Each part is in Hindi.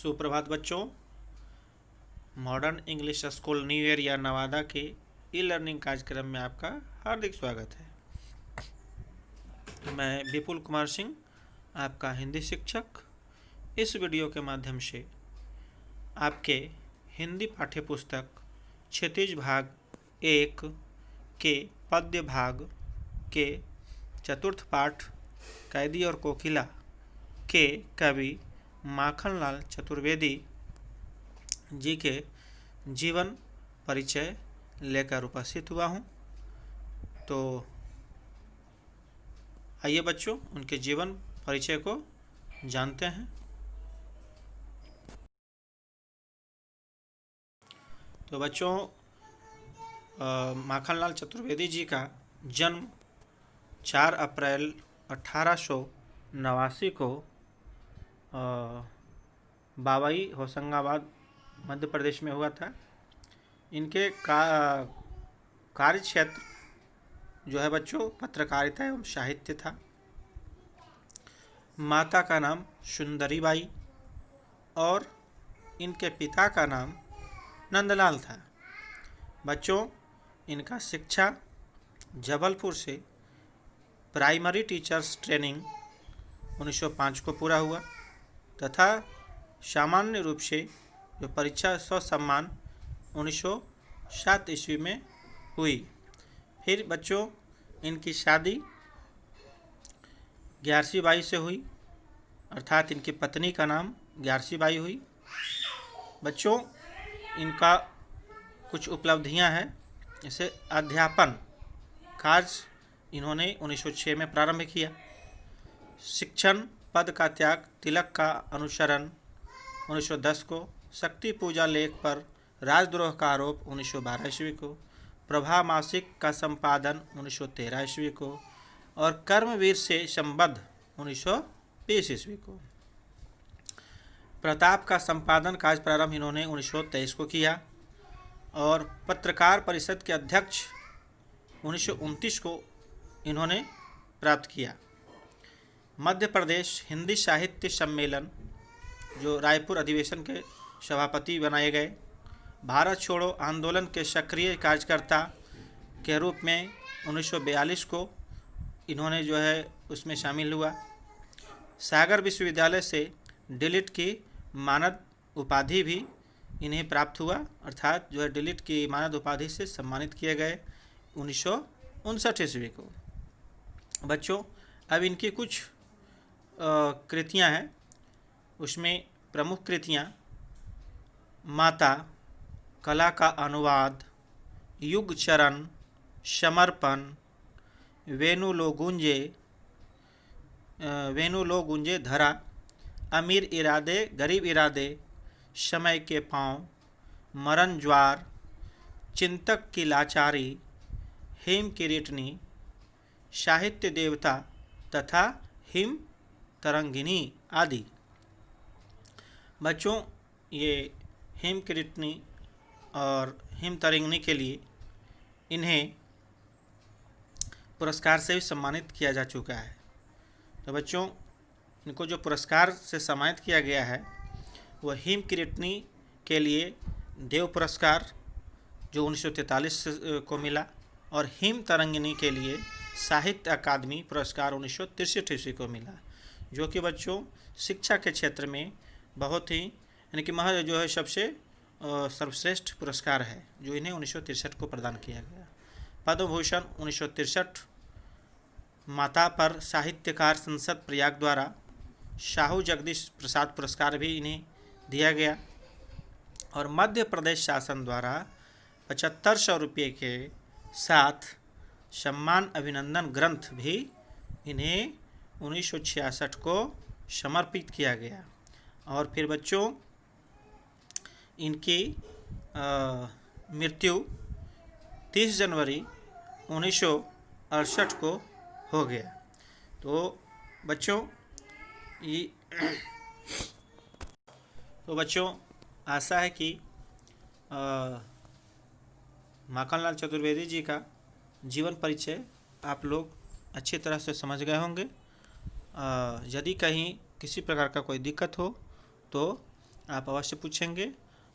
सुप्रभात बच्चों। Modern English school new year या नवादा के ई लर्निंग कार्यक्रम में आपका हार्दिक स्वागत है। मैं विपुल कुमार सिंह, आपका हिंदी शिक्षक। इस वीडियो के माध्यम से आपके हिंदी पाठ्य पुस्तक क्षितिज भाग 1 के पद्य भाग के चतुर्थ पाठ कैदी और कोकिला के कवि माखनलाल चतुर्वेदी जी के जीवन परिचय लेकर उपस्थित हुआ हूँ। तो आइए बच्चों, उनके जीवन परिचय को जानते हैं। तो बच्चों, माखनलाल चतुर्वेदी जी का जन्म 4 अप्रैल 1889 को बावई होशंगाबाद मध्य प्रदेश में हुआ था। इनके कार्य क्षेत्र जो है बच्चों पत्रकारिता एवं साहित्य था। माता का नाम सुंदरी बाई और इनके पिता का नाम नंदलाल था। बच्चों, इनका शिक्षा जबलपुर से प्राइमरी टीचर्स ट्रेनिंग 1905 को पूरा हुआ तथा सामान्य रूप से जो परीक्षा सम्मान 1907 ईस्वी में हुई। फिर बच्चों, इनकी शादी 11सी बाई से हुई, अर्थात इनकी पत्नी का नाम 11सी बाई हुई। बच्चों, इनका कुछ उपलब्धियां हैं, जैसे अध्यापन कार्य इन्होंने 1906 में प्रारंभ किया। शिक्षण पद का त्याग, तिलक का अनुसरण 1910 को। शक्ति पूजा लेख पर राजद्रोह का आरोप 1912 ईस्वी को। प्रभा मासिक का संपादन 1913 ईस्वी को और कर्मवीर से संबद्ध 1920 ईस्वी को। प्रताप का संपादन कार्य प्रारंभ इन्होंने 1923 को किया और पत्रकार परिषद के अध्यक्ष 1929 को इन्होंने प्राप्त किया। मध्य प्रदेश हिंदी साहित्य सम्मेलन जो रायपुर अधिवेशन के सभापति बनाए गए। भारत छोड़ो आंदोलन के सक्रिय कार्यकर्ता के रूप में 1942 को इन्होंने जो है उसमें शामिल हुआ। सागर विश्वविद्यालय से डिलिट की मानद उपाधि भी इन्हें प्राप्त हुआ, अर्थात जो है डिलिट की मानद उपाधि से सम्मानित किए गए 1959 ईस्वी को। बच्चों, अब इनकी कुछ कृतियां हैं, उसमें प्रमुख कृतियां माता, कला का अनुवाद, युग चरण, समर्पण, वेणु लो गूंजे धरा, अमीर इरादे गरीब इरादे, समय के पाँव, मरण ज्वार, चिंतक की लाचारी, हेम किरीटनी, साहित्य देवता तथा हिम तरंगिनी आदि। बच्चों, ये हिम किरीटनी और हिम तरंगिनी के लिए इन्हें पुरस्कार से भी सम्मानित किया जा चुका है। तो बच्चों, इनको जो पुरस्कार से सम्मानित किया गया है वह हिम किरीटनी के लिए देव पुरस्कार जो 1943 को मिला और हिम तरंगिनी के लिए साहित्य अकादमी पुरस्कार 1963 ईस्वी को मिला, जो कि बच्चों शिक्षा के क्षेत्र में बहुत ही यानी कि जो है सबसे सर्वश्रेष्ठ पुरस्कार है, जो इन्हें 1963 को प्रदान किया गया। पद्म भूषण 1963, माता पर साहित्यकार संसद प्रयाग द्वारा साहू जगदीश प्रसाद पुरस्कार भी इन्हें दिया गया और मध्य प्रदेश शासन द्वारा 7500 रुपये के साथ सम्मान अभिनंदन ग्रंथ भी इन्हें 1966 को समर्पित किया गया। और फिर बच्चों, इनकी मृत्यु 30 जनवरी 1968 को हो गया। तो बच्चों, आशा है कि माखनलाल चतुर्वेदी जी का जीवन परिचय आप लोग अच्छी तरह से समझ गए होंगे। यदि कहीं किसी प्रकार का कोई दिक्कत हो तो आप अवश्य पूछेंगे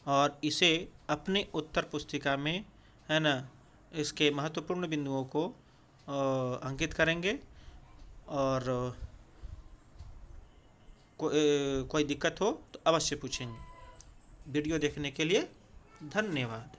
और इसे अपने उत्तर पुस्तिका में, है ना, इसके महत्वपूर्ण बिंदुओं को अंकित करेंगे। और कोई दिक्कत हो तो अवश्य पूछेंगे। वीडियो देखने के लिए धन्यवाद।